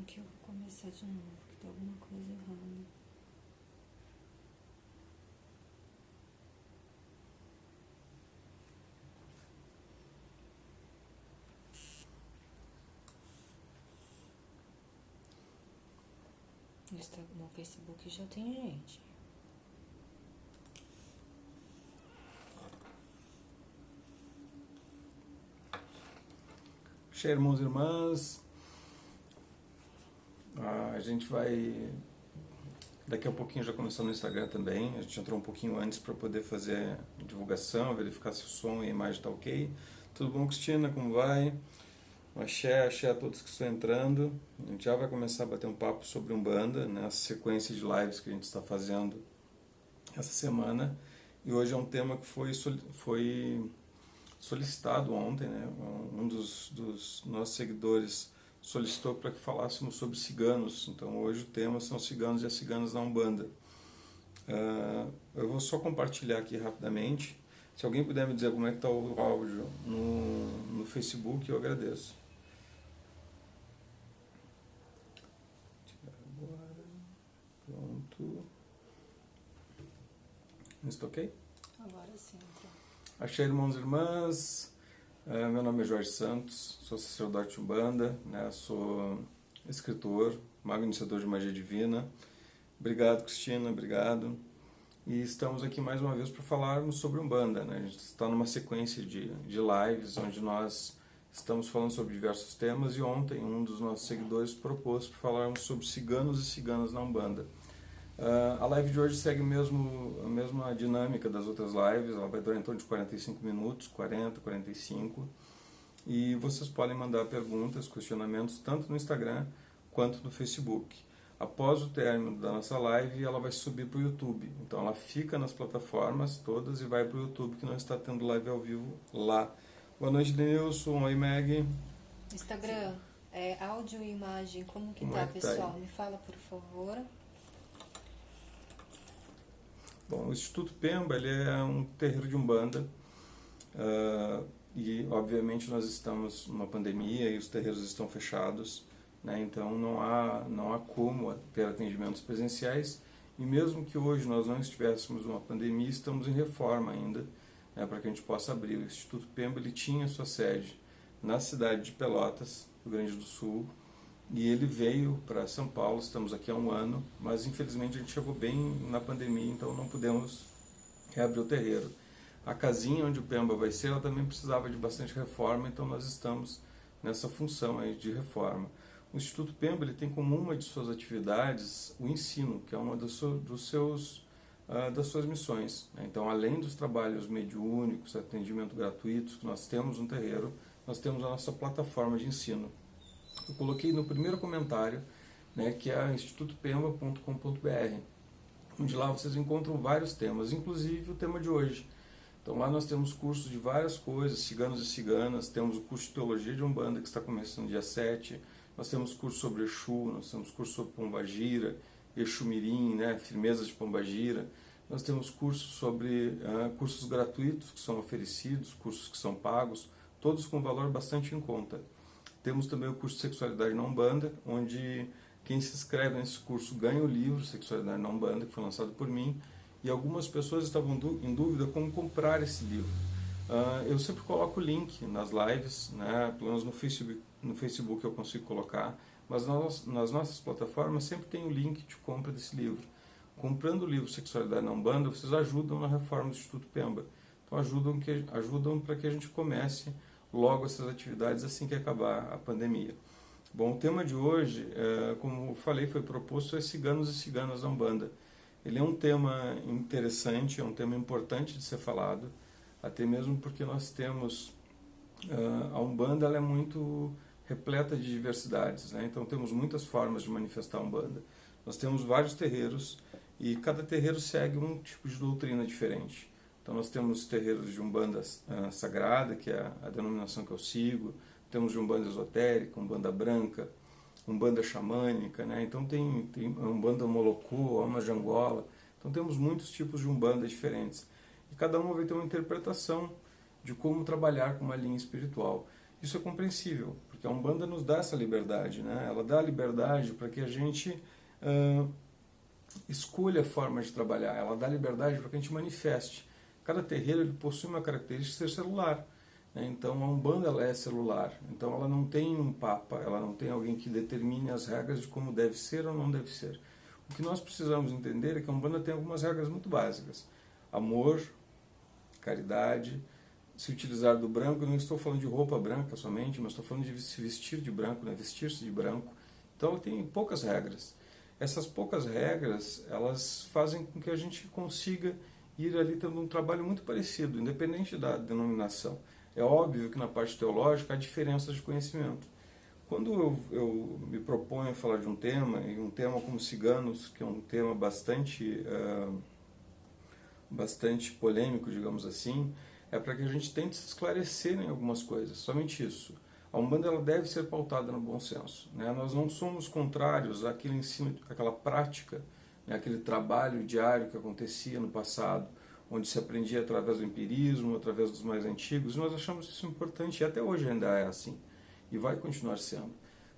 Aqui eu vou começar de novo, porque tem alguma coisa errada. No Facebook já tem gente. Cheiro, irmãos e irmãs. A gente vai daqui a pouquinho já começar no Instagram também. A gente entrou um pouquinho antes para poder fazer a divulgação, verificar se o som e a imagem está ok. Tudo bom, Cristina? Como vai? Axé a todos que estão entrando. A gente já vai começar a bater um papo sobre Umbanda, né? Essa sequência de lives que a gente está fazendo essa semana. E hoje é um tema que foi solicitado ontem, né? Um dos nossos seguidores solicitou para que falássemos sobre ciganos. Então hoje o tema são ciganos e as ciganas na Umbanda. Eu vou só compartilhar aqui rapidamente. Se alguém puder me dizer como é que está o áudio no Facebook, eu agradeço. Agora, pronto. Está ok? Agora sim, então. Axé, irmãos e irmãs. Meu nome é Jorge Santos, sou sacerdote Umbanda, né? Sou escritor, mago iniciador de magia divina. Obrigado, Cristina, obrigado. E estamos aqui mais uma vez para falarmos sobre Umbanda, né? A gente está numa sequência de lives onde nós estamos falando sobre diversos temas e ontem um dos nossos seguidores propôs para falarmos sobre ciganos e ciganas na Umbanda. A live de hoje segue a mesma dinâmica das outras lives, ela vai durar em torno de 45 minutos, 40, 45, e vocês podem mandar perguntas, questionamentos, tanto no Instagram quanto no Facebook. Após o término da nossa live, ela vai subir para o YouTube, então ela fica nas plataformas todas e vai para o YouTube, que não está tendo live ao vivo lá. Boa noite, Denilson. Oi, Meg. Instagram, áudio e imagem, como Como tá, é que tá pessoal? aí? Me fala, por favor. Bom, o Instituto Pemba ele é um terreiro de Umbanda e, obviamente, nós estamos numa pandemia e os terreiros estão fechados, né? Então não há como ter atendimentos presenciais e mesmo que hoje nós não estivéssemos numa pandemia, estamos em reforma ainda, né, para que a gente possa abrir. O Instituto Pemba ele tinha sua sede na cidade de Pelotas, Rio Grande do Sul, e ele veio para São Paulo, estamos aqui há um ano, mas infelizmente a gente chegou bem na pandemia, então não pudemos reabrir o terreiro. A casinha onde o Pemba vai ser, ela também precisava de bastante reforma, então nós estamos nessa função aí de reforma. O Instituto Pemba ele tem como uma de suas atividades o ensino, que é uma das suas missões, né? Então, além dos trabalhos mediúnicos, atendimento gratuitos que nós temos no terreiro, nós temos a nossa plataforma de ensino. Eu coloquei no primeiro comentário, né, que é institutopemba.com.br, onde lá vocês encontram vários temas, inclusive o tema de hoje. Então lá nós temos cursos de várias coisas, ciganos e ciganas, temos o curso de Teologia de Umbanda que está começando dia 7, nós temos curso sobre Exu, nós temos curso sobre Pombagira, Exu Mirim, né, Firmeza de Pombagira, nós temos cursos cursos gratuitos que são oferecidos, cursos que são pagos, todos com valor bastante em conta. Temos também o curso de Sexualidade na Umbanda, onde quem se inscreve nesse curso ganha o livro Sexualidade na Umbanda, que foi lançado por mim, e algumas pessoas estavam em dúvida como comprar esse livro. Eu sempre coloco o link nas lives, né, pelo menos no Facebook eu consigo colocar, mas nas nossas plataformas sempre tem o link de compra desse livro. Comprando o livro Sexualidade na Umbanda, vocês ajudam na reforma do Instituto Pemba. Então ajudam para que a gente comece logo essas atividades assim que acabar a pandemia. Bom, o tema de hoje, como eu falei, foi proposto, é ciganos e ciganas na Umbanda. Ele é um tema interessante, é um tema importante de ser falado, até mesmo porque nós temos, a Umbanda ela é muito repleta de diversidades, né? Então temos muitas formas de manifestar a Umbanda. Nós temos vários terreiros e cada terreiro segue um tipo de doutrina diferente. Então nós temos terreiros de Umbanda sagrada, que é a denominação que eu sigo, temos de Umbanda esotérica, Umbanda branca, Umbanda xamânica, né? Então tem Umbanda molocô, alma de Angola, então temos muitos tipos de Umbanda diferentes. E cada uma vai ter uma interpretação de como trabalhar com uma linha espiritual. Isso é compreensível, porque a Umbanda nos dá essa liberdade, né? Ela dá a liberdade para que a gente escolha a forma de trabalhar, ela dá liberdade para que a gente manifeste. Cada terreiro ele possui uma característica de ser celular, né? Então a Umbanda ela é celular, então ela não tem um papa, ela não tem alguém que determine as regras de como deve ser ou não deve ser. O que nós precisamos entender é que a Umbanda tem algumas regras muito básicas: amor, caridade, se utilizar do branco. Eu não estou falando de roupa branca somente, mas estou falando de se vestir de branco, né? Vestir-se de branco. Então ela tem poucas regras. Essas poucas regras, elas fazem com que a gente consiga ir ali tendo um trabalho muito parecido, independente da denominação. É óbvio que na parte teológica há diferenças de conhecimento. Quando eu me proponho a falar de um tema, e um tema como ciganos, que é um tema bastante polêmico, digamos assim, é para que a gente tente se esclarecer em algumas coisas, somente isso. A Umbanda ela deve ser pautada no bom senso, né? Nós não somos contrários àquele ensino, àquela prática, né? Aquele trabalho diário que acontecia no passado, onde se aprendia através do empirismo, através dos mais antigos, e nós achamos isso importante, e até hoje ainda é assim, e vai continuar sendo.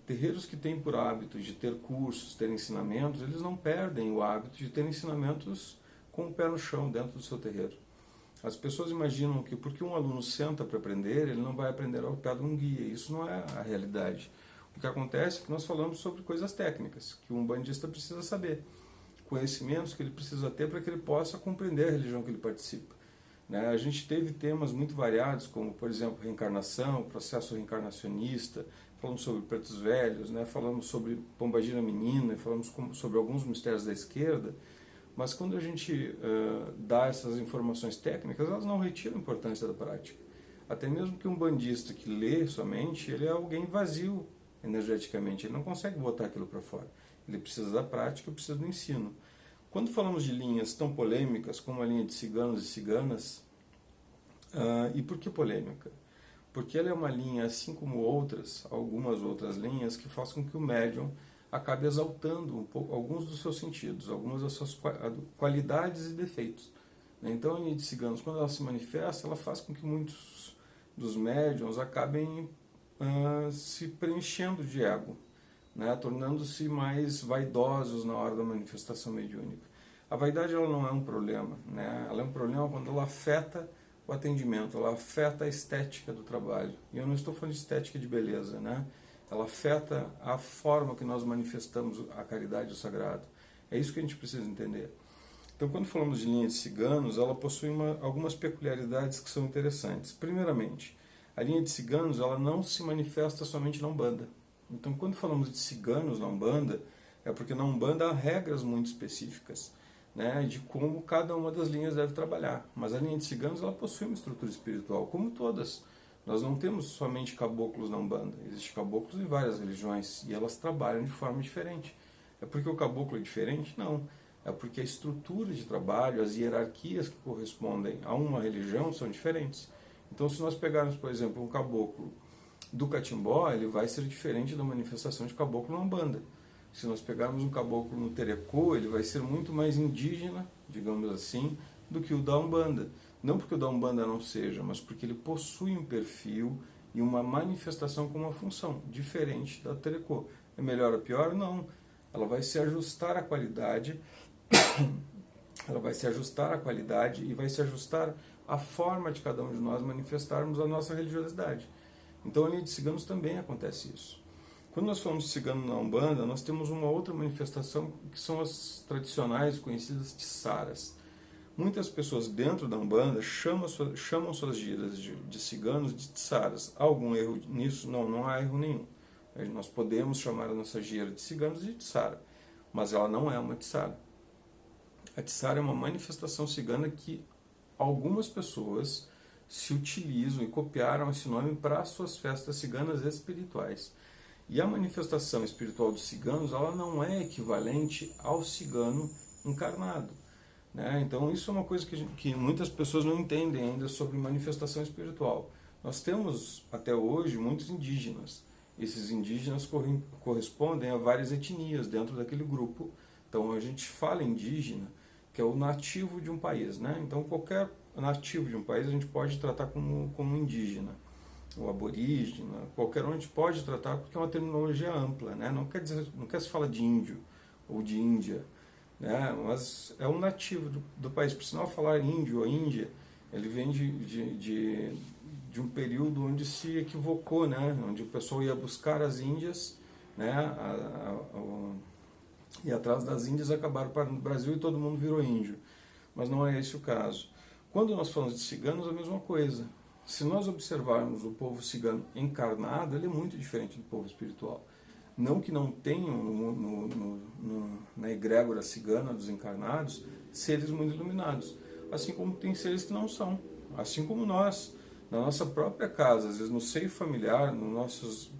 Terreiros que têm por hábito de ter cursos, ter ensinamentos, eles não perdem o hábito de ter ensinamentos com o pé no chão dentro do seu terreiro. As pessoas imaginam que porque um aluno senta para aprender, ele não vai aprender ao pé de um guia. Isso não é a realidade. O que acontece é que nós falamos sobre coisas técnicas, que um umbandista precisa saber, conhecimentos que ele precisa ter para que ele possa compreender a religião que ele participa. Né? A gente teve temas muito variados, como, por exemplo, reencarnação, processo reencarnacionista, falamos sobre pretos velhos, né? Falamos sobre pombagira menina, falamos sobre alguns mistérios da esquerda. Mas quando a gente dá essas informações técnicas, elas não retiram a importância da prática. Até mesmo que um bandista que lê somente, ele é alguém vazio energeticamente, ele não consegue botar aquilo para fora. Ele precisa da prática, precisa do ensino. Quando falamos de linhas tão polêmicas como a linha de ciganos e ciganas, e por que polêmica? Porque ela é uma linha, assim como outras, algumas outras linhas, que faz com que o médium acabe exaltando um pouco alguns dos seus sentidos, algumas das suas qualidades e defeitos. Então a linha de ciganos, quando ela se manifesta, ela faz com que muitos dos médiums acabem se preenchendo de ego, né? Tornando-se mais vaidosos na hora da manifestação mediúnica. A vaidade ela não é um problema, né? Ela é um problema quando ela afeta o atendimento, ela afeta a estética do trabalho. E eu não estou falando de estética de beleza, né? Ela afeta a forma que nós manifestamos a caridade e o sagrado. É isso que a gente precisa entender. Então, quando falamos de linha de ciganos, ela possui algumas peculiaridades que são interessantes. Primeiramente, a linha de ciganos ela não se manifesta somente na Umbanda. Então, quando falamos de ciganos na Umbanda, é porque na Umbanda há regras muito específicas, né, de como cada uma das linhas deve trabalhar. Mas a linha de ciganos ela possui uma estrutura espiritual, como todas. Nós não temos somente caboclos na Umbanda, existem caboclos em várias religiões e elas trabalham de forma diferente. É porque o caboclo é diferente? Não. É porque a estrutura de trabalho, as hierarquias que correspondem a uma religião são diferentes. Então, se nós pegarmos, por exemplo, um caboclo do Catimbó, ele vai ser diferente da manifestação de caboclo na Umbanda. Se nós pegarmos um caboclo no Terecô, ele vai ser muito mais indígena, digamos assim, do que o da Umbanda. Não porque o da Umbanda não seja, mas porque ele possui um perfil e uma manifestação com uma função diferente da Terecô. É melhor ou pior? Não. Ela vai se ajustar à qualidade, ela vai se ajustar à qualidade e vai se ajustar à forma de cada um de nós manifestarmos a nossa religiosidade. Então, a linha de ciganos também acontece isso. Quando nós falamos de cigano na Umbanda, nós temos uma outra manifestação que são as tradicionais conhecidas tissaras. Muitas pessoas dentro da Umbanda chamam suas giras de ciganos de tissaras. Há algum erro nisso? Não, não há erro nenhum. Nós podemos chamar a nossa gira de ciganos de tissara, mas ela não é uma tissara. A tissara é uma manifestação cigana que algumas pessoas se utilizam e copiaram esse nome para as suas festas ciganas espirituais. E a manifestação espiritual dos ciganos ela não é equivalente ao cigano encarnado. Né? Então isso é uma coisa que muitas pessoas não entendem ainda sobre manifestação espiritual. Nós temos até hoje muitos indígenas. Esses indígenas correspondem a várias etnias dentro daquele grupo. Então a gente fala indígena, que é o nativo de um país. Né? Então qualquer nativo de um país a gente pode tratar como indígena. o aborígene, qualquer um a gente pode tratar porque é uma terminologia ampla, né? Não quer dizer, não quer se falar de índio ou de Índia, né? Mas é um nativo do país. Por sinal, falar índio ou Índia, ele vem de um período onde se equivocou, né? Onde o pessoal ia buscar as Índias, né? E atrás das Índias acabaram para o Brasil e todo mundo virou índio. Mas não é esse o caso. Quando nós falamos de ciganos, a mesma coisa. Se nós observarmos o povo cigano encarnado, ele é muito diferente do povo espiritual. Não que não tenham na egrégora cigana dos encarnados seres muito iluminados, assim como tem seres que não são, assim como nós, na nossa própria casa, às vezes no seio familiar, no nosso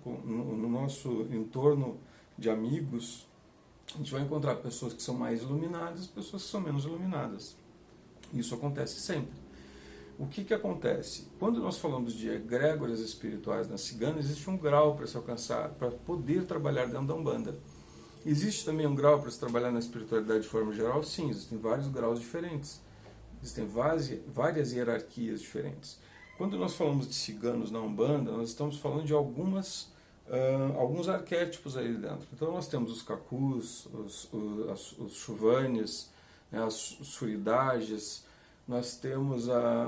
entorno de amigos, a gente vai encontrar pessoas que são mais iluminadas e pessoas que são menos iluminadas. Isso acontece sempre. O que acontece? Quando nós falamos de egrégoras espirituais na cigana, existe um grau para se alcançar, para poder trabalhar dentro da Umbanda. Existe também um grau para se trabalhar na espiritualidade de forma geral? Sim, existem vários graus diferentes. Existem várias hierarquias diferentes. Quando nós falamos de ciganos na Umbanda, nós estamos falando de alguns arquétipos aí dentro. Então nós temos os cacus, os chuvanes, né, as suridages, nós temos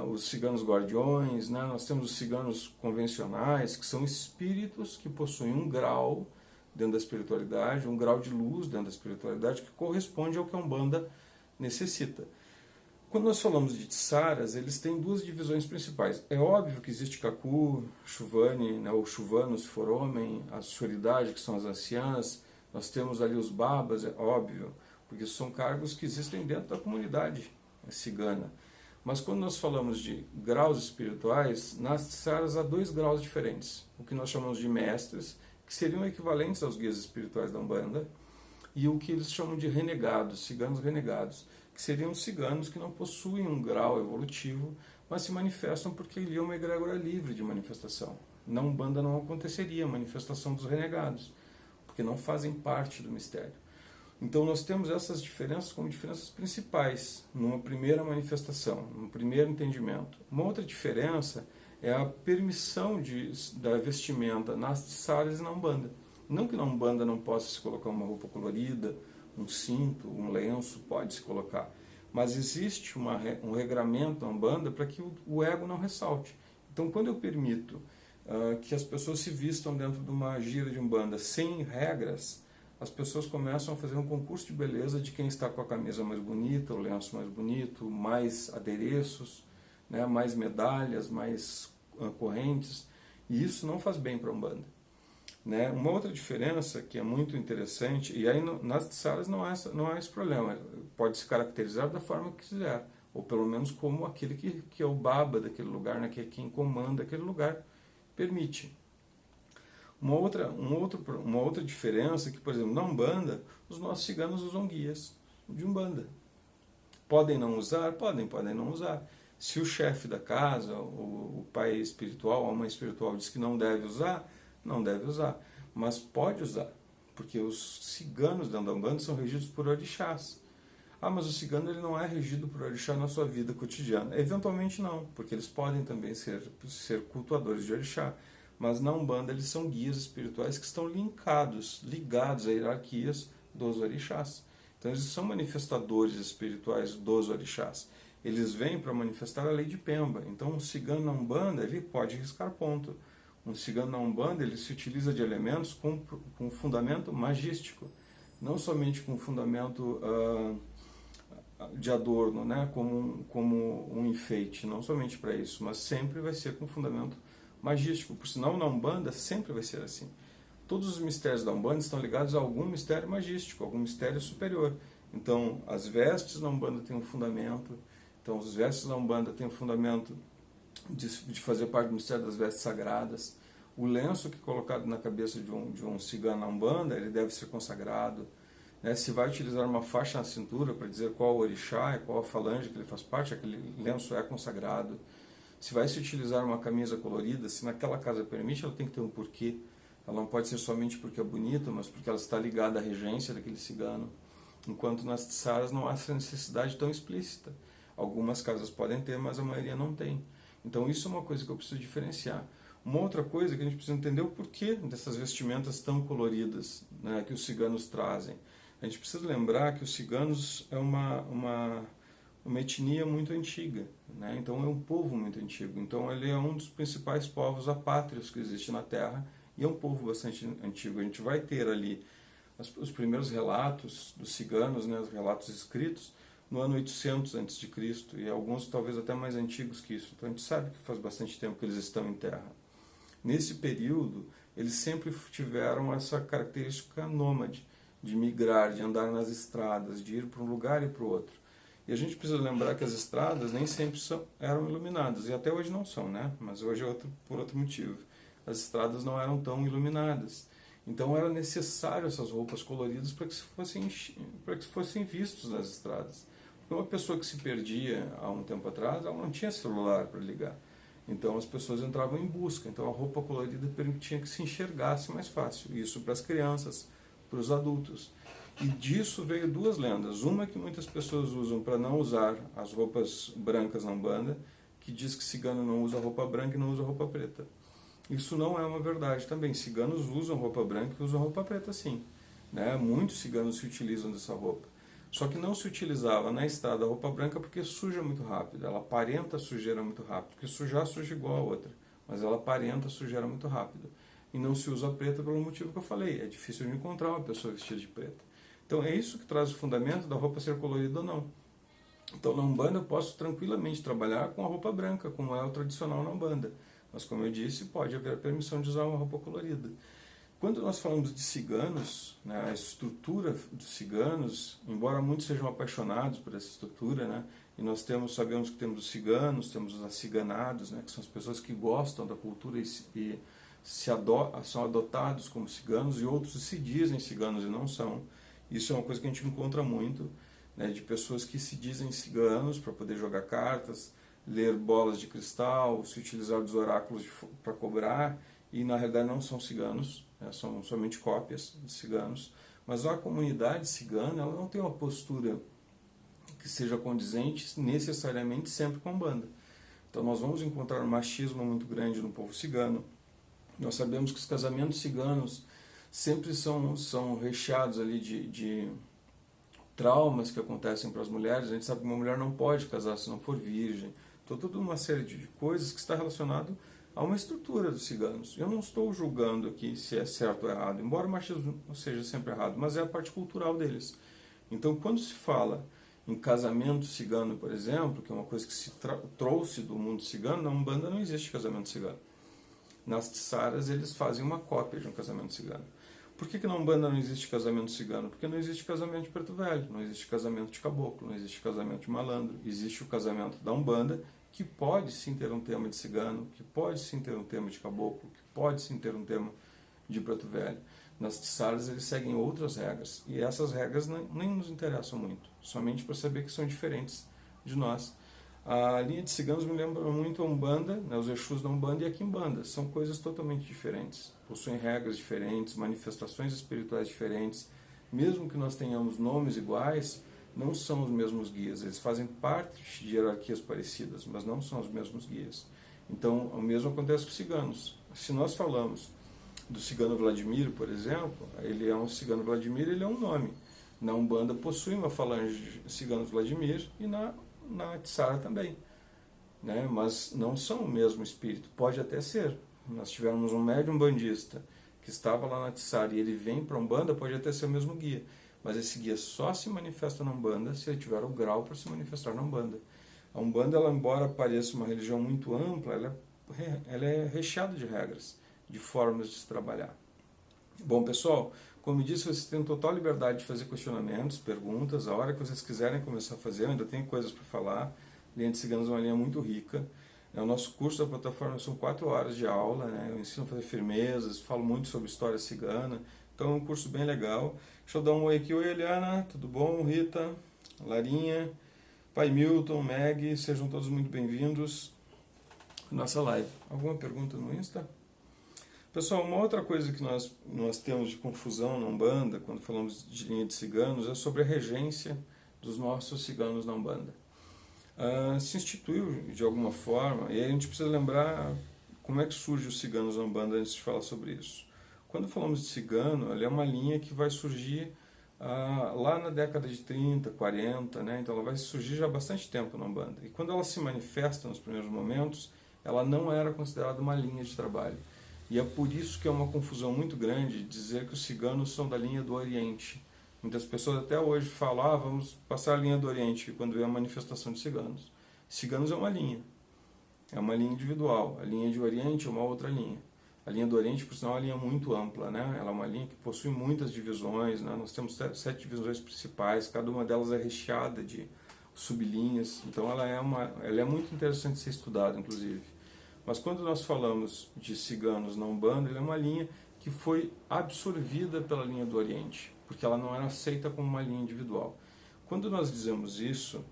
os ciganos guardiões, né, nós temos os ciganos convencionais, que são espíritos que possuem um grau dentro da espiritualidade, um grau de luz dentro da espiritualidade que corresponde ao que a Umbanda necessita. Quando nós falamos de tsaras, eles têm duas divisões principais. É óbvio que existe Kaku, Chuvani, né, ou Chuvano, se for homem, a Suridade, que são as anciãs, nós temos ali os babas, é óbvio, porque são cargos que existem dentro da comunidade cigana. Mas quando nós falamos de graus espirituais, nas tsaras há dois graus diferentes. O que nós chamamos de mestres, que seriam equivalentes aos guias espirituais da Umbanda, e o que eles chamam de renegados, ciganos renegados, que seriam ciganos que não possuem um grau evolutivo, mas se manifestam porque ele é uma egrégora livre de manifestação. Na Umbanda não aconteceria a manifestação dos renegados, porque não fazem parte do mistério. Então nós temos essas diferenças como diferenças principais numa primeira manifestação, num primeiro entendimento. Uma outra diferença é a permissão da vestimenta nas tsaras e na Umbanda. Não que na Umbanda não possa se colocar uma roupa colorida, um cinto, um lenço, pode se colocar. Mas existe um regramento na Umbanda para que o ego não ressalte. Então quando eu permito que as pessoas se vistam dentro de uma gira de Umbanda sem regras, as pessoas começam a fazer um concurso de beleza de quem está com a camisa mais bonita, o lenço mais bonito, mais adereços, né, mais medalhas, mais correntes, e isso não faz bem para a Umbanda. Né? Uma outra diferença que é muito interessante, e aí nas tsaras não há esse problema, pode se caracterizar da forma que quiser, ou pelo menos como aquele que é o baba daquele lugar, né, que é quem comanda aquele lugar, permite. Uma outra diferença é que, por exemplo, na Umbanda, os nossos ciganos usam guias de Umbanda. Podem não usar? Podem não usar. Se o chefe da casa, o pai espiritual, a mãe espiritual diz que não deve usar, não deve usar. Mas pode usar, porque os ciganos dentro da Umbanda são regidos por orixás. Ah, mas o cigano ele não é regido por orixá na sua vida cotidiana. Eventualmente não, porque eles podem também ser cultuadores de orixá. Mas na Umbanda eles são guias espirituais que estão ligados a hierarquias dos orixás. Então eles são manifestadores espirituais dos orixás. Eles vêm para manifestar a lei de Pemba. Então um cigano na Umbanda ele pode riscar ponto. Um cigano na Umbanda ele se utiliza de elementos com fundamento magístico. Não somente com fundamento de adorno, né? como um enfeite. Não somente para isso, mas sempre vai ser com fundamento magístico, por sinal na Umbanda sempre vai ser assim. Todos os mistérios da Umbanda estão ligados a algum mistério magístico, algum mistério superior. Então, as vestes na Umbanda têm um fundamento, então as vestes na Umbanda têm um fundamento de fazer parte do mistério das vestes sagradas. O lenço que é colocado na cabeça de um cigano na Umbanda, ele deve ser consagrado. Né? Se vai utilizar uma faixa na cintura para dizer qual o orixá e qual a falange que ele faz parte, aquele lenço é consagrado. Se vai se utilizar uma camisa colorida, se naquela casa permite, ela tem que ter um porquê. Ela não pode ser somente porque é bonita, mas porque ela está ligada à regência daquele cigano. Enquanto nas tsaras não há essa necessidade tão explícita. Algumas casas podem ter, mas a maioria não tem. Então isso é uma coisa que eu preciso diferenciar. Uma outra coisa que a gente precisa entender o porquê dessas vestimentas tão coloridas, né, que os ciganos trazem. A gente precisa lembrar que os ciganos é uma etnia muito antiga, né? Então é um povo muito antigo. Então ele é um dos principais povos apátrios que existe na Terra e é um povo bastante antigo. A gente vai ter ali os primeiros relatos dos ciganos, né, os relatos escritos, no ano 800 a.C., e alguns talvez até mais antigos que isso. Então a gente sabe que faz bastante tempo que eles estão em terra. Nesse período, eles sempre tiveram essa característica nômade, de migrar, de andar nas estradas, de ir para um lugar e para o outro. E a gente precisa lembrar que as estradas nem sempre eram iluminadas, e até hoje não são, né? Mas hoje é por outro motivo. As estradas não eram tão iluminadas. Então era necessário essas roupas coloridas para que fossem vistos nas estradas. Porque uma pessoa que se perdia há um tempo atrás, ela não tinha celular para ligar. Então as pessoas entravam em busca. Então a roupa colorida permitia que se enxergasse mais fácil. Isso para as crianças, para os adultos. E disso veio duas lendas. Uma que muitas pessoas usam para não usar as roupas brancas na Umbanda, que diz que cigano não usa roupa branca e não usa roupa preta. Isso não é uma verdade também. Ciganos usam roupa branca e usam roupa preta sim. Né? Muitos ciganos se utilizam dessa roupa. Só que não se utilizava na estrada a roupa branca porque suja muito rápido. Ela aparenta a sujeira muito rápido. Porque suja igual a outra. Mas ela aparenta a sujeira muito rápido. E não se usa a preta pelo motivo que eu falei. É difícil de encontrar uma pessoa vestida de preta. Então é isso que traz o fundamento da roupa ser colorida ou não. Então na Umbanda eu posso tranquilamente trabalhar com a roupa branca, como é o tradicional na Umbanda. Mas como eu disse, pode haver permissão de usar uma roupa colorida. Quando nós falamos de ciganos, né, a estrutura dos ciganos, embora muitos sejam apaixonados por essa estrutura, né, e nós sabemos que temos os ciganos, temos os aciganados, né, que são as pessoas que gostam da cultura e são adotados como ciganos, e outros se dizem ciganos e não são. Isso é uma coisa que a gente encontra muito, né, de pessoas que se dizem ciganos para poder jogar cartas, ler bolas de cristal, se utilizar dos oráculos para cobrar, e na realidade não são ciganos, né, são somente cópias de ciganos. Mas a comunidade cigana ela não tem uma postura que seja condizente necessariamente sempre com a Umbanda. Então nós vamos encontrar um machismo muito grande no povo cigano. Nós sabemos que os casamentos ciganos sempre são recheados ali de traumas que acontecem para as mulheres. A gente sabe que uma mulher não pode casar se não for virgem. Então, toda uma série de coisas que está relacionado a uma estrutura dos ciganos. Eu não estou julgando aqui se é certo ou errado, embora o machismo seja sempre errado, mas é a parte cultural deles. Então, quando se fala em casamento cigano, por exemplo, que é uma coisa que se trouxe do mundo cigano, na Umbanda não existe casamento cigano. Nas tissaras eles fazem uma cópia de um casamento cigano. Por que na Umbanda não existe casamento cigano? Porque não existe casamento de preto velho, não existe casamento de caboclo, não existe casamento de malandro. Existe o casamento da Umbanda, que pode sim ter um tema de cigano, que pode sim ter um tema de caboclo, que pode sim ter um tema de preto velho. Nas tissaras eles seguem outras regras, e essas regras nem nos interessam muito, somente para saber que são diferentes de nós. A linha de ciganos me lembra muito a Umbanda, né, os Exus da Umbanda e a Quimbanda. São coisas totalmente diferentes, possuem regras diferentes, manifestações espirituais diferentes. Mesmo que nós tenhamos nomes iguais, não são os mesmos guias. Eles fazem parte de hierarquias parecidas, mas não são os mesmos guias. Então, o mesmo acontece com os ciganos. Se nós falamos do cigano Vladimir, por exemplo, ele é um cigano Vladimir, ele é um nome. Na Umbanda possui uma falange de ciganos Vladimir e na Tissara também, né? Mas não são o mesmo espírito. Pode até ser. Nós tivemos um médium bandista que estava lá na Tissara e ele vem para a Umbanda, pode até ser o mesmo guia. Mas esse guia só se manifesta na Umbanda se ele tiver o grau para se manifestar na Umbanda. A Umbanda, ela, embora pareça uma religião muito ampla, ela é recheada de regras, de formas de se trabalhar. Bom, pessoal, como eu disse, vocês têm total liberdade de fazer questionamentos, perguntas, a hora que vocês quiserem começar a fazer. Eu ainda tenho coisas para falar. A linha de ciganos é uma linha muito rica. O nosso curso da plataforma são 4 horas de aula, né? Eu ensino a fazer firmezas, falo muito sobre história cigana. Então é um curso bem legal. Deixa eu dar um oi aqui. Oi, Eliana, tudo bom? Rita, Larinha, Pai Milton, Meg, sejam todos muito bem-vindos à nossa live. Alguma pergunta no Insta? Pessoal, uma outra coisa que nós temos de confusão na Umbanda, quando falamos de linha de ciganos, é sobre a regência dos nossos ciganos na Umbanda. Se instituiu de alguma forma, e a gente precisa lembrar como é que surge os ciganos na Umbanda antes de falar sobre isso? Quando falamos de cigano, ele é uma linha que vai surgir lá na década de 30, 40, né? Então ela vai surgir já há bastante tempo na Umbanda. E quando ela se manifesta nos primeiros momentos, ela não era considerada uma linha de trabalho. E é por isso que é uma confusão muito grande dizer que os ciganos são da linha do Oriente. Muitas pessoas até hoje falam, vamos passar a linha do Oriente, quando vê a manifestação de ciganos. Ciganos é uma linha individual. A linha de Oriente é uma outra linha. A linha do Oriente, por sinal, é uma linha muito ampla, né? Ela é uma linha que possui muitas divisões, né? Nós temos 7 divisões principais, cada uma delas é recheada de sublinhas, então ela é muito interessante de ser estudada, inclusive. Mas quando nós falamos de ciganos na Umbanda, ela é uma linha que foi absorvida pela linha do Oriente, porque ela não era aceita como uma linha individual. Quando nós dizemos isso,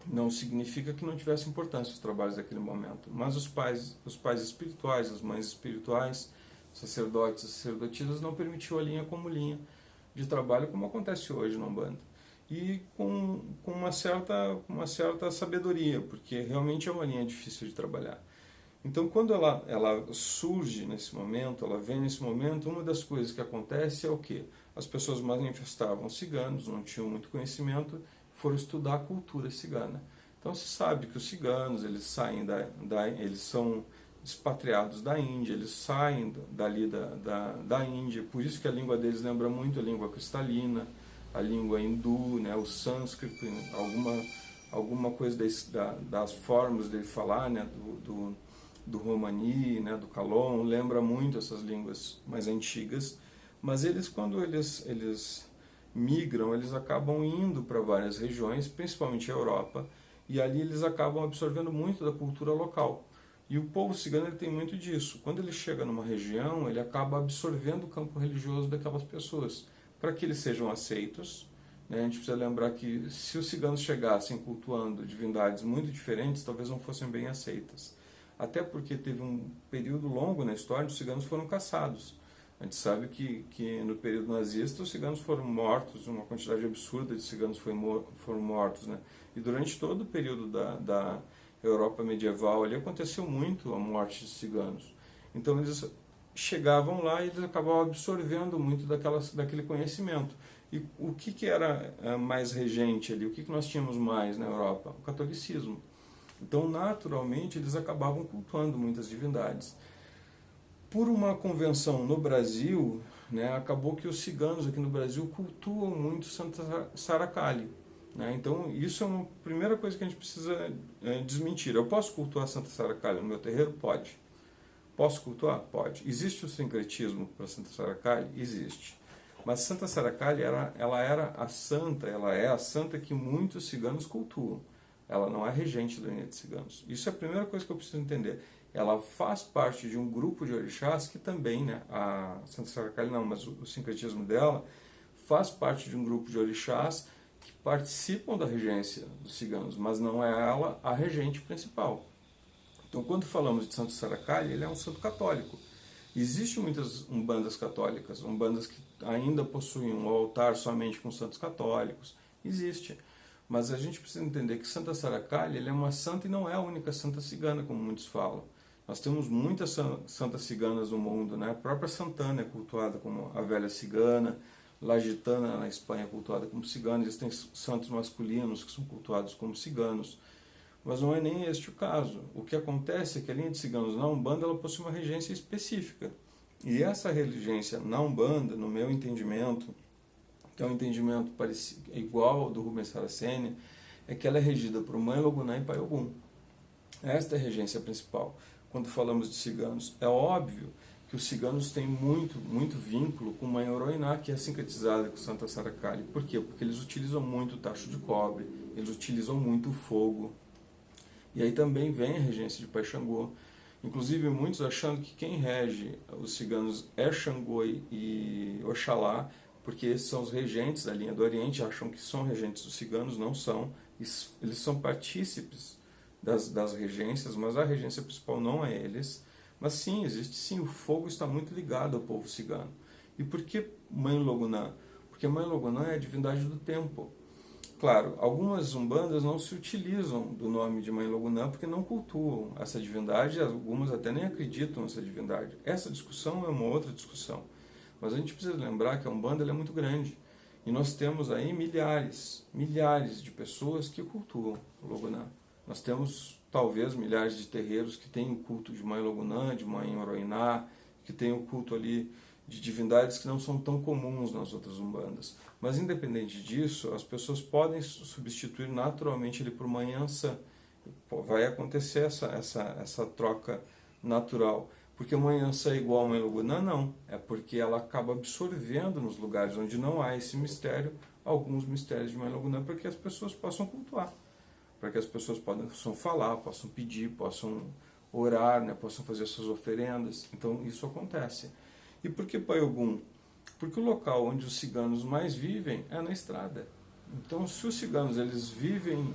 não significa que não tivesse importância os trabalhos daquele momento, mas os pais espirituais, as mães espirituais, sacerdotes e sacerdotisas não permitiu a linha como linha de trabalho, como acontece hoje na Umbanda. E com uma certa sabedoria, porque realmente é uma linha difícil de trabalhar. Então, quando ela surge nesse momento, ela vem nesse momento, uma das coisas que acontece é o quê? As pessoas manifestavam ciganos, não tinham muito conhecimento, foram estudar a cultura cigana. Então se sabe que os ciganos, eles saem eles são expatriados da Índia, eles saem dali da Índia, por isso que a língua deles lembra muito a língua cristalina, a língua hindu, né, o sânscrito, alguma coisa das formas dele falar, né, do romani, né, do calon, lembra muito essas línguas mais antigas, mas quando eles migram, eles acabam indo para várias regiões, principalmente a Europa, e ali eles acabam absorvendo muito da cultura local. E o povo cigano ele tem muito disso. Quando ele chega numa região, ele acaba absorvendo o campo religioso daquelas pessoas, para que eles sejam aceitos. Né? A gente precisa lembrar que se os ciganos chegassem cultuando divindades muito diferentes, talvez não fossem bem aceitas. Até porque teve um período longo na história, os ciganos foram caçados. A gente sabe que no período nazista os ciganos foram mortos, uma quantidade absurda de ciganos foram mortos, né? E durante todo o período da Europa medieval ali aconteceu muito a morte de ciganos. Então eles chegavam lá e eles acabavam absorvendo muito daquele conhecimento. E o que era mais regente ali? O que nós tínhamos mais na Europa? O catolicismo. Então, naturalmente, eles acabavam cultuando muitas divindades. Por uma convenção no Brasil, né, acabou que os ciganos aqui no Brasil cultuam muito Santa Saracalli. Né? Então, isso é uma primeira coisa que a gente precisa desmentir. Eu posso cultuar Santa Saracalli no meu terreiro? Pode. Posso cultuar? Pode. Existe o sincretismo para Santa Saracalli? Existe. Mas Santa Saracalli, ela é a santa que muitos ciganos cultuam. Ela não é regente da linha de ciganos. Isso é a primeira coisa que eu preciso entender. Ela faz parte de um grupo de orixás que também, né, a Santa Saracalli não, mas o sincretismo dela faz parte de um grupo de orixás que participam da regência dos ciganos, mas não é ela a regente principal. Então, quando falamos de Santa Saracalli, ele é um santo católico. Existem muitas umbandas católicas, umbandas que ainda possuem um altar somente com santos católicos. Existe. Mas a gente precisa entender que Santa Saracalli é uma santa e não é a única santa cigana, como muitos falam. Nós temos muitas santas ciganas no mundo, né? A própria Santana é cultuada como a velha cigana, La Gitana na Espanha é cultuada como cigana, eles têm santos masculinos que são cultuados como ciganos. Mas não é nem este o caso. O que acontece é que a linha de ciganos na Umbanda ela possui uma regência específica. E essa regência na Umbanda, no meu entendimento, que é um entendimento igual ao do Rubens Saraceni, é que ela é regida por Mãe Logunã e Pai Ogum. Esta é a regência principal. Quando falamos de ciganos, é óbvio que os ciganos têm muito vínculo com Mãe Oroiná, que é sincretizada com Santa Saracalli. Por quê? Porque eles utilizam muito o tacho de cobre, eles utilizam muito o fogo. E aí também vem a regência de Pai Xangô. Inclusive, muitos achando que quem rege os ciganos é Xangô e Oxalá, porque esses são os regentes da linha do Oriente, acham que são regentes dos ciganos, não são. Eles são partícipes das regências, mas a regência principal não é eles. Mas sim, existe sim, o fogo está muito ligado ao povo cigano. E por que Mãe Logunã? Porque Mãe Logunã é a divindade do tempo. Claro, algumas umbandas não se utilizam do nome de Mãe Logunã porque não cultuam essa divindade, algumas até nem acreditam nessa divindade. Essa discussão é uma outra discussão. Mas a gente precisa lembrar que a Umbanda ela é muito grande. E nós temos aí milhares de pessoas que cultuam o Logunã. Nós temos talvez milhares de terreiros que têm o culto de Mãe Logunã, de Mãe Oroiná, que têm o culto ali de divindades que não são tão comuns nas outras umbandas. Mas independente disso, as pessoas podem substituir naturalmente ele por Mãe Ansã. Vai acontecer essa troca natural. Porque Mãe Ansã é igual a Mãe Logunã? Não. É porque ela acaba absorvendo nos lugares onde não há esse mistério, alguns mistérios de Mãe Logunã, para que as pessoas possam cultuar. Para que as pessoas possam falar, possam pedir, possam orar, né, possam fazer suas oferendas. Então isso acontece. E por que Pai Ogum? Porque o local onde os ciganos mais vivem é na estrada. Então, se os ciganos eles vivem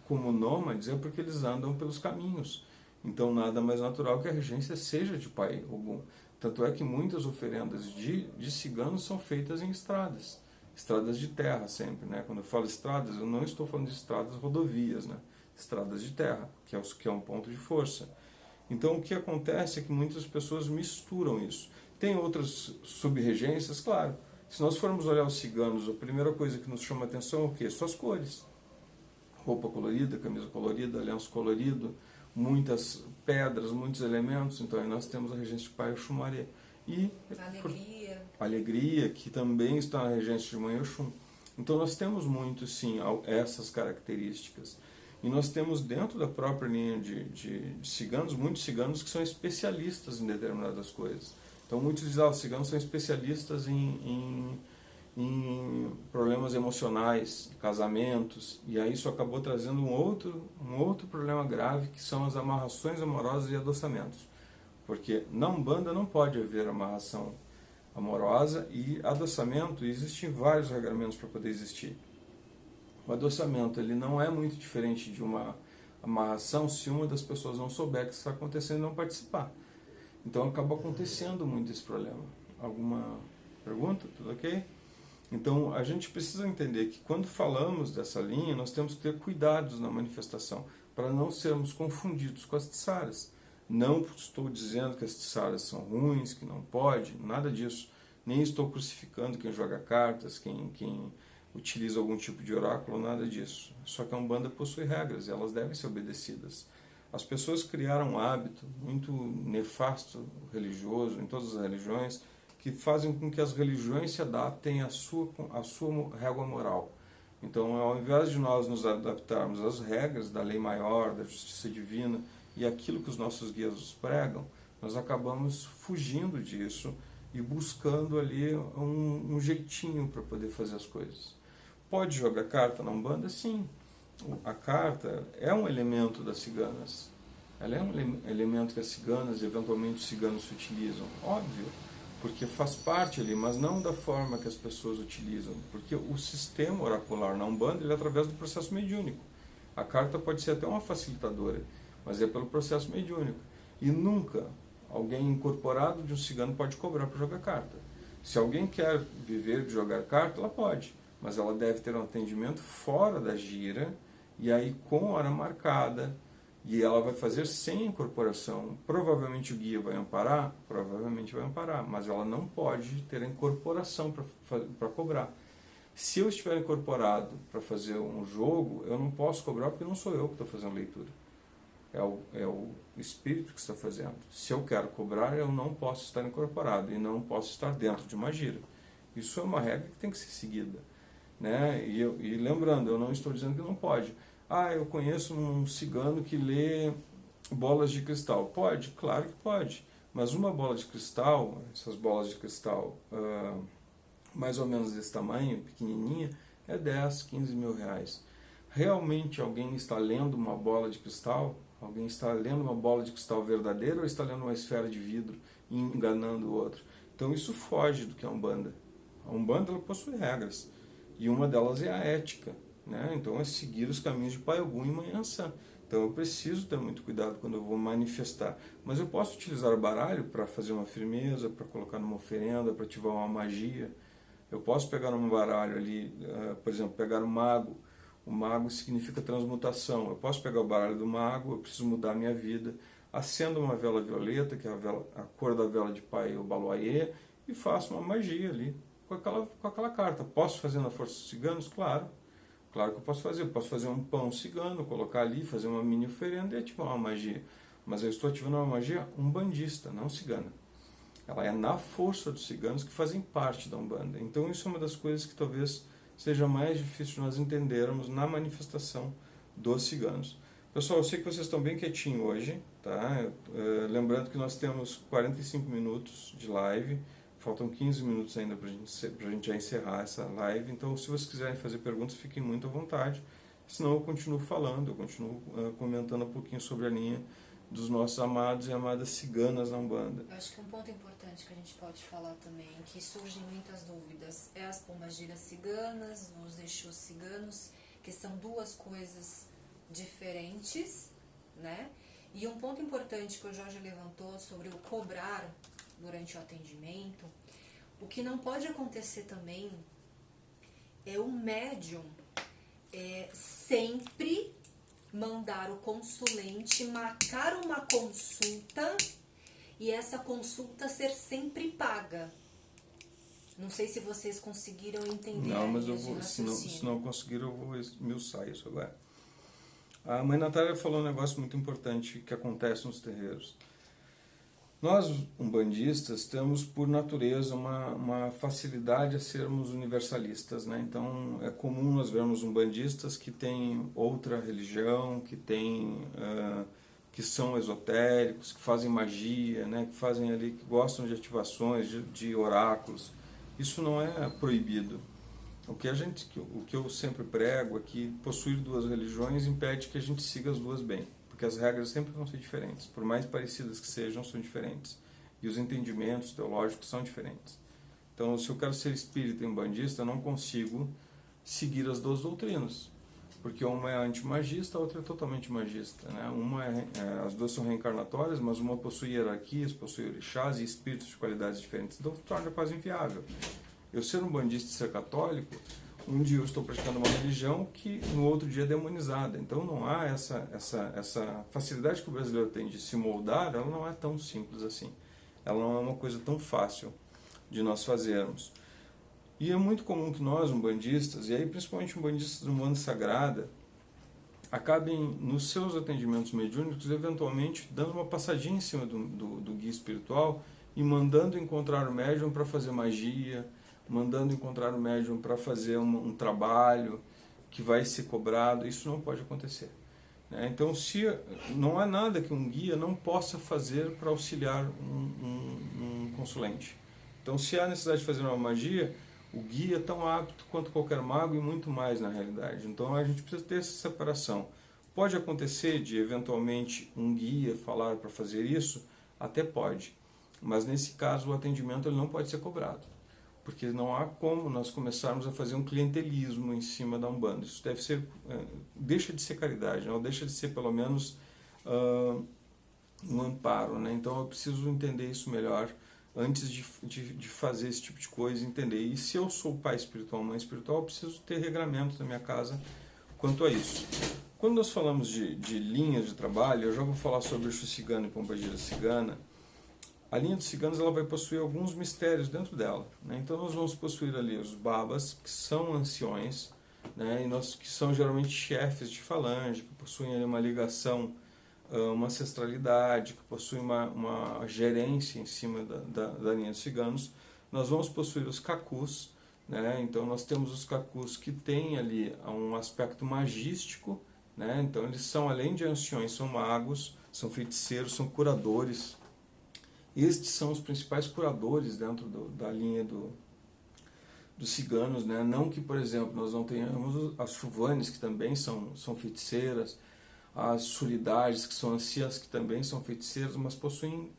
como nômades, é porque eles andam pelos caminhos. Então, nada mais natural que a regência seja de Pai Ogum. Tanto é que muitas oferendas de ciganos são feitas em estradas. Estradas de terra sempre, né? Quando eu falo estradas, eu não estou falando de estradas rodovias, né? Estradas de terra, que é um ponto de força. Então, o que acontece é que muitas pessoas misturam isso. Tem outras sub-regências, claro. Se nós formos olhar os ciganos, a primeira coisa que nos chama a atenção é o quê? Suas cores. Roupa colorida, camisa colorida, lenço colorido, muitas pedras, muitos elementos. Então, aí nós temos a regência de Pai Oxumaré. E alegria, que também está na regência de Mãe Oxum. Então, nós temos muito, sim, essas características. E nós temos dentro da própria linha de ciganos, muitos ciganos que são especialistas em determinadas coisas. Então muitos dizem, os ciganos são especialistas em problemas emocionais, casamentos, e aí isso acabou trazendo um outro problema grave, que são as amarrações amorosas e adoçamentos. Porque na Umbanda não pode haver amarração amorosa e adoçamento, existem vários regramentos para poder existir. O adoçamento ele não é muito diferente de uma amarração se uma das pessoas não souber que está acontecendo e não participar. Então acaba acontecendo muito esse problema. Alguma pergunta? Tudo ok? Então a gente precisa entender que quando falamos dessa linha, nós temos que ter cuidados na manifestação, para não sermos confundidos com as tissaras. Não estou dizendo que as tissaras são ruins, que não pode, nada disso. Nem estou crucificando quem joga cartas, quem utiliza algum tipo de oráculo, nada disso. Só que a Umbanda possui regras e elas devem ser obedecidas. As pessoas criaram um hábito muito nefasto, religioso, em todas as religiões, que fazem com que as religiões se adaptem à sua régua moral. Então, ao invés de nós nos adaptarmos às regras da lei maior, da justiça divina, e aquilo que os nossos guias nos pregam, nós acabamos fugindo disso e buscando ali um jeitinho para poder fazer as coisas. Pode jogar carta na Umbanda? Sim. A carta é um elemento das ciganas. Ela é um elemento que as ciganas, eventualmente os ciganos se utilizam. Óbvio, porque faz parte ali, mas não da forma que as pessoas utilizam. Porque o sistema oracular na Umbanda ele é através do processo mediúnico. A carta pode ser até uma facilitadora, mas é pelo processo mediúnico. E nunca alguém incorporado de um cigano pode cobrar para jogar carta. Se alguém quer viver de jogar carta, ela pode. Mas ela deve ter um atendimento fora da gira, e aí com hora marcada, e ela vai fazer sem incorporação. Provavelmente o guia vai amparar? Provavelmente vai amparar, mas ela não pode ter a incorporação para cobrar. Se eu estiver incorporado para fazer um jogo, eu não posso cobrar porque não sou eu que estou fazendo leitura. É o espírito que está fazendo. Se eu quero cobrar, eu não posso estar incorporado e não posso estar dentro de uma gira. Isso é uma regra que tem que ser seguida. Né? E lembrando, eu não estou dizendo que não pode. Eu conheço um cigano que lê bolas de cristal. Pode? Claro que pode. Mas uma bola de cristal, essas bolas de cristal mais ou menos desse tamanho, pequenininha, é 10, 15 mil reais. Realmente alguém está lendo uma bola de cristal? Alguém está lendo uma bola de cristal verdadeira ou está lendo uma esfera de vidro e enganando o outro? Então isso foge do que é a Umbanda. A Umbanda ela possui regras. E uma delas é a ética, né? Então é seguir os caminhos de Pai Ogum e Mãe Ansã. Então eu preciso ter muito cuidado quando eu vou manifestar. Mas eu posso utilizar o baralho para fazer uma firmeza, para colocar numa oferenda, para ativar uma magia. Eu posso pegar um baralho ali, por exemplo, pegar o mago. O mago significa transmutação. Eu posso pegar o baralho do mago, eu preciso mudar a minha vida. Acendo uma vela violeta, que é a cor da vela de pai, o baloaiê, e faço uma magia ali com aquela carta. Posso fazer na Força dos Ciganos? Claro. Claro que eu posso fazer. Eu posso fazer um pão cigano, colocar ali, fazer uma mini oferenda e ativar uma magia. Mas eu estou ativando uma magia umbandista, não cigana. Ela é na força dos ciganos que fazem parte da Umbanda. Então isso é uma das coisas que talvez seja mais difícil de nós entendermos na manifestação dos ciganos. Pessoal, eu sei que vocês estão bem quietinhos hoje, tá? Lembrando que nós temos 45 minutos de live, faltam 15 minutos ainda para a gente já encerrar essa live, então se vocês quiserem fazer perguntas, fiquem muito à vontade, senão eu continuo falando, eu continuo comentando um pouquinho sobre a linha dos nossos amados e amadas ciganas na Umbanda. Eu acho que um ponto importante que a gente pode falar também, que surgem muitas dúvidas, é as pombagiras ciganas, os exus ciganos, que são duas coisas diferentes, né? E um ponto importante que o Jorge levantou sobre o cobrar durante o atendimento, o que não pode acontecer também é o médium sempre mandar o consulente marcar uma consulta e essa consulta ser sempre paga. Não sei se vocês conseguiram entender. Não, mas eu vou, se não conseguir, eu vou esmiuçar isso agora. A mãe Natália falou um negócio muito importante que acontece nos terreiros. Nós, umbandistas, temos por natureza uma facilidade a sermos universalistas, né? Então é comum nós vermos umbandistas que têm outra religião, que são esotéricos, que fazem magia, né? Que fazem ali, que gostam de ativações, de oráculos. Isso não é proibido. O que eu sempre prego é que possuir duas religiões impede que a gente siga as duas bem. Porque as regras sempre vão ser diferentes, por mais parecidas que sejam, são diferentes. E os entendimentos teológicos são diferentes. Então, se eu quero ser espírita e umbandista, eu não consigo seguir as duas doutrinas. Porque uma é antimagista, a outra é totalmente magista. Né? As duas são reencarnatórias, mas uma possui hierarquias, possui orixás e espíritos de qualidades diferentes. Então, torna quase inviável. Eu ser umbandista e ser católico, um dia eu estou praticando uma religião que no outro dia é demonizada. Então não há essa facilidade que o brasileiro tem de se moldar, ela não é tão simples assim. Ela não é uma coisa tão fácil de nós fazermos. E é muito comum que nós, umbandistas, e aí principalmente umbandistas do Umbanda Sagrada, acabem nos seus atendimentos mediúnicos, eventualmente dando uma passadinha em cima do guia espiritual e mandando encontrar o médium para fazer magia, mandando encontrar o médium para fazer um trabalho que vai ser cobrado. Isso não pode acontecer. Né? Então, se não há nada que um guia não possa fazer para auxiliar um consulente. Então, se há necessidade de fazer uma magia, o guia é tão apto quanto qualquer mago e muito mais na realidade. Então, a gente precisa ter essa separação. Pode acontecer de, eventualmente, um guia falar para fazer isso? Até pode. Mas, nesse caso, o atendimento ele não pode ser cobrado. Porque não há como nós começarmos a fazer um clientelismo em cima da Umbanda. Isso deve ser, deixa de ser caridade, não deixa de ser pelo menos um amparo. Né? Então eu preciso entender isso melhor antes de fazer esse tipo de coisa, entender. E se eu sou pai espiritual, mãe espiritual, eu preciso ter regramento na minha casa quanto a isso. Quando nós falamos de linhas de trabalho, eu já vou falar sobre Exu Cigano e Pombagira Cigana. A linha dos ciganos ela vai possuir alguns mistérios dentro dela. Né? Então nós vamos possuir ali os babas, que são anciões, né? Que são geralmente chefes de falange, que possuem ali uma ligação, uma ancestralidade, que possuem uma gerência em cima da linha dos ciganos. Nós vamos possuir os cacus, né? Então nós temos os cacus que têm ali um aspecto magístico, né? Então eles são, além de anciões, são magos, são feiticeiros, são curadores. Estes são os principais curadores dentro da linha dos ciganos, né? Não que, por exemplo, nós não tenhamos as chuvanes, que também são feiticeiras, as solidárias, que são anciãs, que também são feiticeiras, mas possuem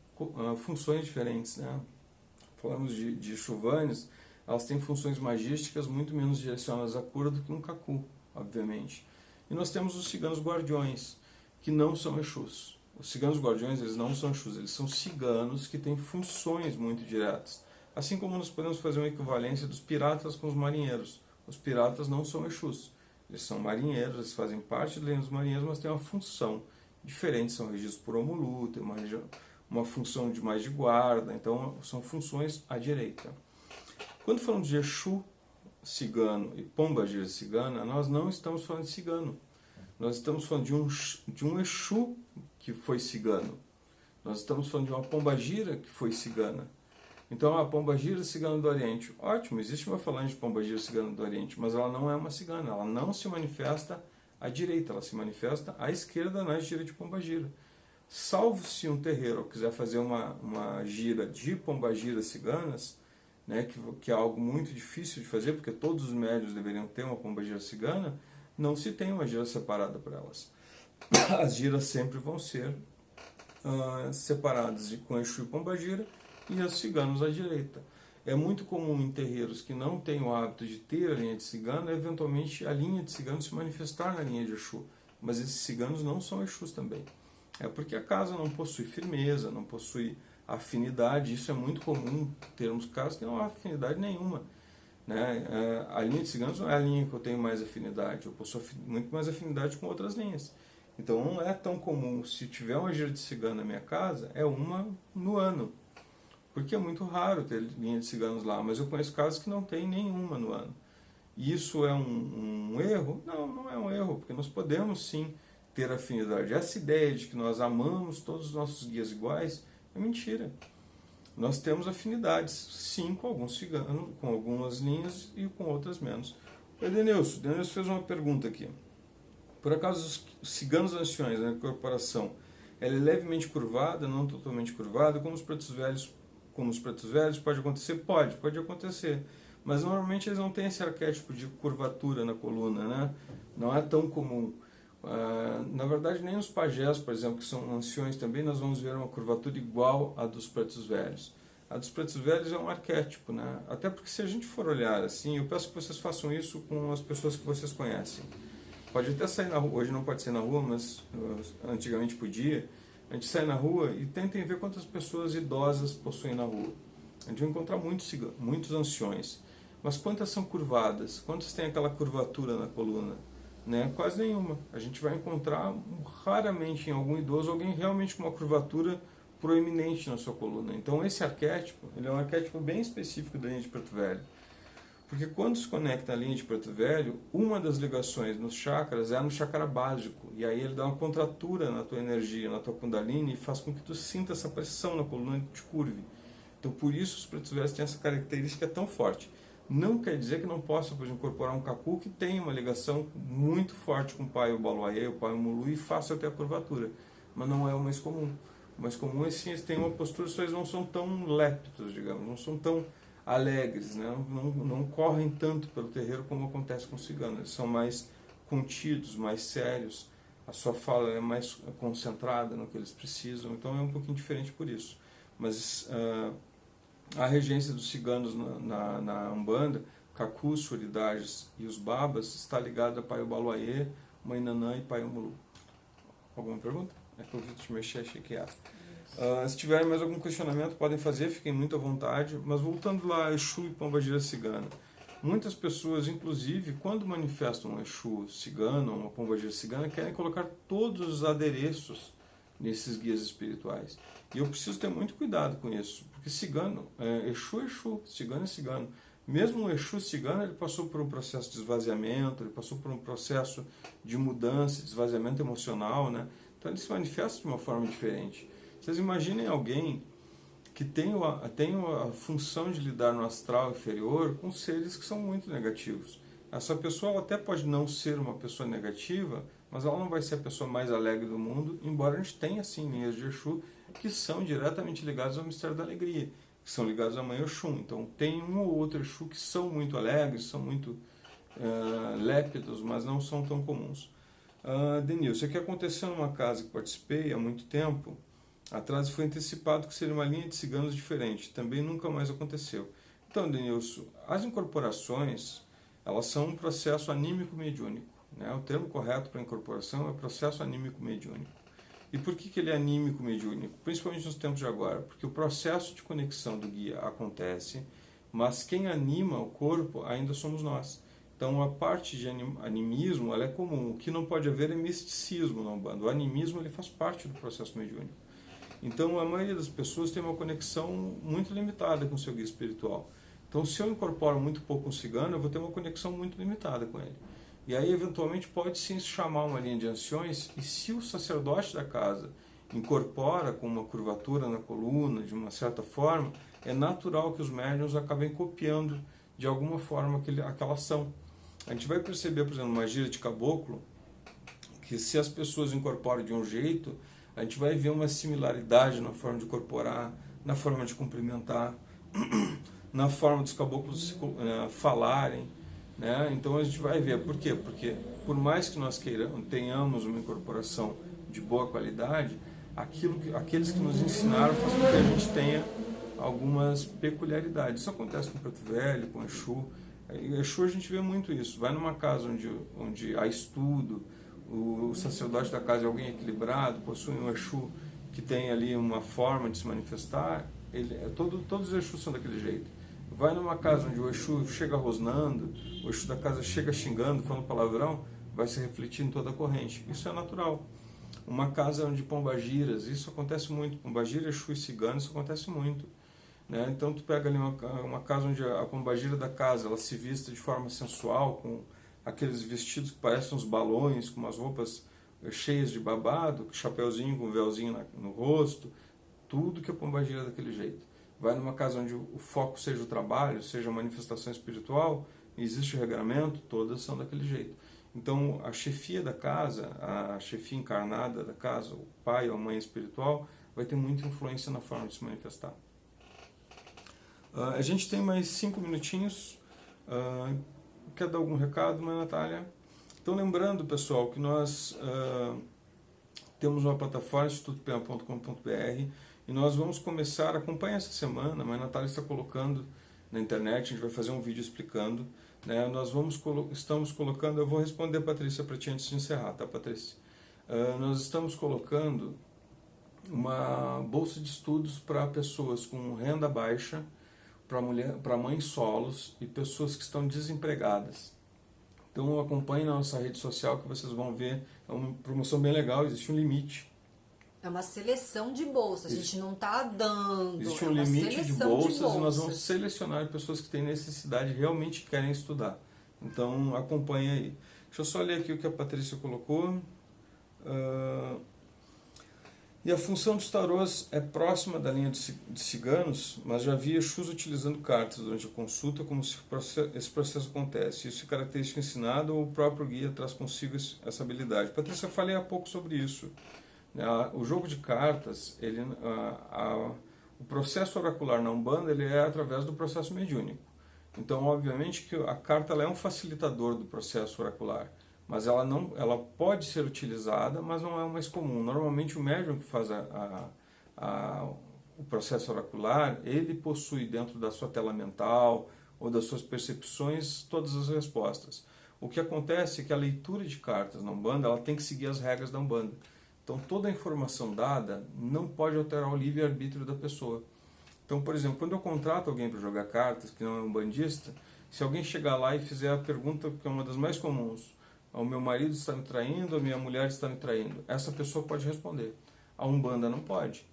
funções diferentes. Né? Falamos de chuvanes, elas têm funções magísticas muito menos direcionadas à cura do que um cacu, obviamente. E nós temos os ciganos guardiões, que não são Exus. Os ciganos guardiões, eles não são Exus, eles são ciganos que têm funções muito diretas. Assim como nós podemos fazer uma equivalência dos piratas com os marinheiros. Os piratas não são Exus, eles são marinheiros, eles fazem parte da linha dos marinheiros, mas têm uma função diferente, são regidos por Omulu, tem uma função de mais de guarda, então são funções à direita. Quando falamos de Exu cigano e Pombagira cigana, nós não estamos falando de cigano. Nós estamos falando de um Exu que foi cigano. Nós estamos falando de uma Pombagira que foi cigana. Então, a Pombagira cigana do Oriente. Ótimo, existe uma falange de Pombagira cigana do Oriente, mas ela não é uma cigana. Ela não se manifesta à direita, ela se manifesta à esquerda na gira de Pombagira. Salvo se um terreiro quiser fazer uma gira de Pombagiras ciganas, né, que é algo muito difícil de fazer, porque todos os médios deveriam ter uma Pombagira cigana, não se tem uma gira separada para elas. As giras sempre vão ser separadas com Exu e Pombagira e os ciganos à direita. É muito comum em terreiros que não têm o hábito de ter a linha de cigano, eventualmente a linha de cigano se manifestar na linha de Exu, mas esses ciganos não são Exus também. É porque a casa não possui firmeza, não possui afinidade. Isso é muito comum termos casos que não há afinidade nenhuma, né? A linha de ciganos não é a linha que eu tenho mais afinidade, eu possuo muito mais afinidade com outras linhas. Então não é tão comum. Se tiver uma gira de cigano na minha casa, é uma no ano, porque é muito raro ter linha de ciganos lá, mas eu conheço casos que não tem nenhuma no ano. E isso é um erro? Não, não é um erro, porque nós podemos sim ter afinidade. Essa ideia de que nós amamos todos os nossos guias iguais é mentira. Nós temos afinidades, sim, com alguns ciganos, com algumas linhas e com outras menos. O Edenilson fez uma pergunta aqui. Por acaso os ciganos anciões na incorporação, ela é levemente curvada, não totalmente curvada, como os pretos velhos, pode acontecer? Pode acontecer. Mas normalmente eles não têm esse arquétipo de curvatura na coluna, né? Não é tão comum. Na verdade, nem os pajés, por exemplo, que são anciões também, nós vamos ver uma curvatura igual à dos pretos velhos. A dos pretos velhos é um arquétipo, né? Até porque se a gente for olhar assim, eu peço que vocês façam isso com as pessoas que vocês conhecem. Pode até sair na rua, hoje não pode sair na rua, mas antigamente podia. A gente sai na rua e tentem ver quantas pessoas idosas possuem na rua. A gente vai encontrar muitos anciões. Mas quantas são curvadas? Quantas têm aquela curvatura na coluna? Né? Quase nenhuma. A gente vai encontrar raramente em algum idoso alguém realmente com uma curvatura proeminente na sua coluna. Então esse arquétipo, ele é um arquétipo bem específico da linha de preto velho. Porque quando se conecta a linha de preto velho, uma das ligações nos chakras é no chakra básico. E aí ele dá uma contratura na tua energia, na tua kundalini, e faz com que tu sinta essa pressão na coluna e te curve. Então por isso os pretos velhos têm essa característica tão forte. Não quer dizer que não possa, por exemplo, incorporar um kaku que tem uma ligação muito forte com o pai Obaloaê, o pai Omulu, e faça até a curvatura. Mas não é o mais comum. O mais comum é sim, eles têm uma postura, só eles não são tão lépidos, digamos, não são tão alegres, né? Não correm tanto pelo terreiro como acontece com os ciganos. Eles são mais contidos, mais sérios, a sua fala é mais concentrada no que eles precisam, então é um pouquinho diferente por isso. Mas a regência dos ciganos na Umbanda, Kakus, Suridages e os Babas, está ligada a Pai Obaloaê, Mãe Nanã e Pai Omulu. Alguma pergunta? É que eu vi te mexer, achei que era. Se tiverem mais algum questionamento, podem fazer, fiquem muito à vontade. Mas voltando lá a Exu e Pombagira cigana. Muitas pessoas, inclusive, quando manifestam um Exu cigano, uma Pombagira cigana, querem colocar todos os adereços nesses guias espirituais. E eu preciso ter muito cuidado com isso, porque cigano, Exu é Exu, cigano é cigano. Mesmo o Exu cigano, ele passou por um processo de esvaziamento, ele passou por um processo de mudança, de esvaziamento emocional, né? Então ele se manifesta de uma forma diferente. Vocês imaginem alguém que tem a função de lidar no astral inferior com seres que são muito negativos. Essa pessoa ela até pode não ser uma pessoa negativa, mas ela não vai ser a pessoa mais alegre do mundo, embora a gente tenha, sim, linhas de Exu que são diretamente ligadas ao mistério da alegria, que são ligados à Mãe Oxum. Então tem um ou outro Exu que são muito alegres, são muito lépidos, mas não são tão comuns. Denilson, o que aconteceu numa casa que participei há muito tempo atrás, foi antecipado que seria uma linha de ciganos diferente, também nunca mais aconteceu. Então, Denilson, as incorporações, elas são um processo anímico mediúnico, né? O termo correto para incorporação é processo anímico mediúnico. E por que ele é anímico mediúnico? Principalmente nos tempos de agora, porque o processo de conexão do guia acontece, mas quem anima o corpo ainda somos nós. Então a parte de animismo ela é comum. O que não pode haver é misticismo na Umbanda. O animismo ele faz parte do processo mediúnico. Então a maioria das pessoas tem uma conexão muito limitada com o seu guia espiritual. Então se eu incorporo muito pouco um cigano, eu vou ter uma conexão muito limitada com ele. E aí eventualmente pode sim se chamar uma linha de anciões, e se o sacerdote da casa incorpora com uma curvatura na coluna, de uma certa forma, é natural que os médiuns acabem copiando de alguma forma aquela ação. A gente vai perceber, por exemplo, uma gira de caboclo, que se as pessoas incorporam de um jeito, a gente vai ver uma similaridade na forma de incorporar, na forma de cumprimentar, na forma dos caboclos falarem, né? Então a gente vai ver. Por quê? Porque por mais que nós tenhamos uma incorporação de boa qualidade, aqueles que nos ensinaram fazem com que a gente tenha algumas peculiaridades. Isso acontece com o Preto Velho, com o Exu. Em Exu a gente vê muito isso. Vai numa casa onde há estudo, o sacerdote da casa é alguém equilibrado, possui um Exu que tem ali uma forma de se manifestar, todos os Exus são daquele jeito. Vai numa casa onde o Exu chega rosnando, o Exu da casa chega xingando, falando palavrão, vai se refletir em toda a corrente. Isso é natural. Uma casa onde pombagiras, isso acontece muito. Pombagira, Exu e cigano, isso acontece muito. Né? Então tu pega ali uma casa onde a pombagira da casa ela se vista de forma sensual, com aqueles vestidos que parecem uns balões, com umas roupas cheias de babado, chapeuzinho com véuzinho no rosto, tudo que a pombagira é daquele jeito. Vai numa casa onde o foco seja o trabalho, seja a manifestação espiritual, existe o regramento, todas são daquele jeito. Então a chefia da casa, a chefia encarnada da casa, o pai ou a mãe espiritual, vai ter muita influência na forma de se manifestar. A gente tem mais 5 minutinhos. Quer dar algum recado, mãe Natália? Então, lembrando, pessoal, que nós temos uma plataforma, institutopea.com.br, e nós vamos começar, acompanha essa semana, a mãe Natália está colocando na internet, a gente vai fazer um vídeo explicando, né? Estamos colocando, eu vou responder, Patrícia, para ti antes de encerrar, tá, Patrícia? Nós estamos colocando uma bolsa de estudos para pessoas com renda baixa, para mães solos e pessoas que estão desempregadas. Então acompanhe na nossa rede social que vocês vão ver, é uma promoção bem legal, existe um limite. É uma seleção de bolsas, a gente não está dando. Existe um limite de bolsas e nós vamos selecionar pessoas que têm necessidade e realmente querem estudar. Então acompanhe aí. Deixa eu só ler aqui o que a Patrícia colocou. E a função dos tarôs é próxima da linha de ciganos, mas já vi Exus utilizando cartas durante a consulta, como se esse processo acontece. Isso é característica ensinada ou o próprio guia traz consigo essa habilidade? Patrícia, eu falei há pouco sobre isso. O jogo de cartas, o processo oracular na Umbanda ele é através do processo mediúnico. Então, obviamente, que a carta ela é um facilitador do processo oracular. Mas ela pode ser utilizada, mas não é o mais comum. Normalmente o médium que faz o processo oracular, ele possui dentro da sua tela mental ou das suas percepções todas as respostas. O que acontece é que a leitura de cartas na Umbanda ela tem que seguir as regras da Umbanda. Então toda a informação dada não pode alterar o livre-arbítrio da pessoa. Então, por exemplo, quando eu contrato alguém para jogar cartas, que não é um bandista, se alguém chegar lá e fizer a pergunta que é uma das mais comuns, o meu marido está me traindo, a minha mulher está me traindo. Essa pessoa pode responder. A Umbanda não pode.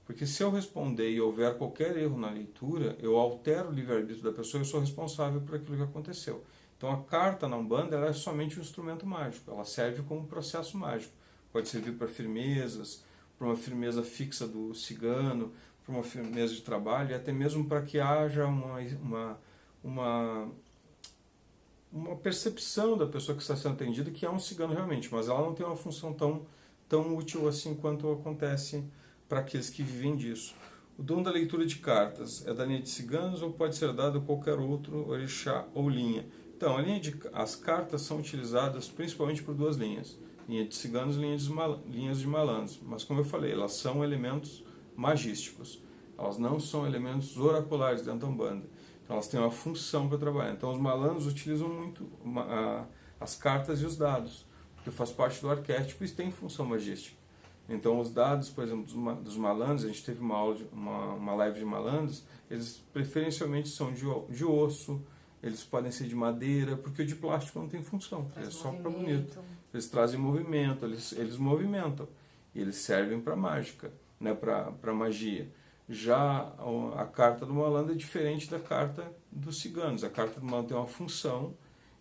Porque se eu responder e houver qualquer erro na leitura, eu altero o livre-arbítrio da pessoa e eu sou responsável por aquilo que aconteceu. Então a carta na Umbanda ela é somente um instrumento mágico. Ela serve como um processo mágico. Pode servir para firmezas, para uma firmeza fixa do cigano, para uma firmeza de trabalho e até mesmo para que haja uma percepção da pessoa que está sendo atendida que é um cigano realmente, mas ela não tem uma função tão útil assim quanto acontece para aqueles que vivem disso. O dom da leitura de cartas é da linha de ciganos ou pode ser dado a qualquer outro orixá ou linha? Então, as cartas são utilizadas principalmente por duas linhas, linha de ciganos e linhas de malandros, mas como eu falei, elas são elementos magísticos, elas não são elementos oraculares dentro da Umbanda. Então, elas têm uma função para trabalhar. Então, os malandros utilizam muito as cartas e os dados, porque faz parte do arquétipo e tem função magística. Então, os dados, por exemplo, dos malandros, a gente teve uma live de malandros, eles preferencialmente são de osso, eles podem ser de madeira, porque o de plástico não tem função, é só para bonito. Eles trazem movimento, eles movimentam, e eles servem para mágica, né, para magia. Já a carta do malandro é diferente da carta dos ciganos. A carta do malandro tem uma função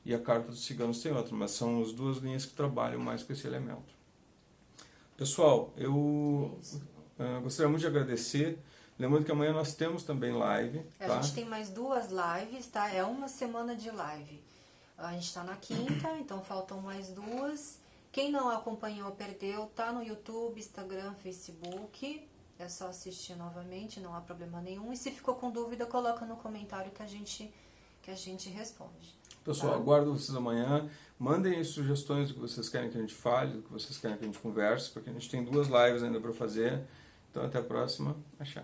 e a carta dos ciganos tem outra, mas são as duas linhas que trabalham mais com esse elemento. Pessoal, eu gostaria muito de agradecer. Lembrando que amanhã nós temos também live. Tá? A gente tem mais 2 lives, tá? É uma semana de live. A gente está na quinta, então faltam mais 2. Quem não acompanhou ou perdeu, tá no YouTube, Instagram, Facebook. É só assistir novamente, não há problema nenhum. E se ficou com dúvida, coloca no comentário que a gente responde. Pessoal, aguardo vocês amanhã. Mandem aí sugestões do que vocês querem que a gente fale, do que vocês querem que a gente converse, porque a gente tem 2 lives ainda para fazer. Então, até a próxima. Axé.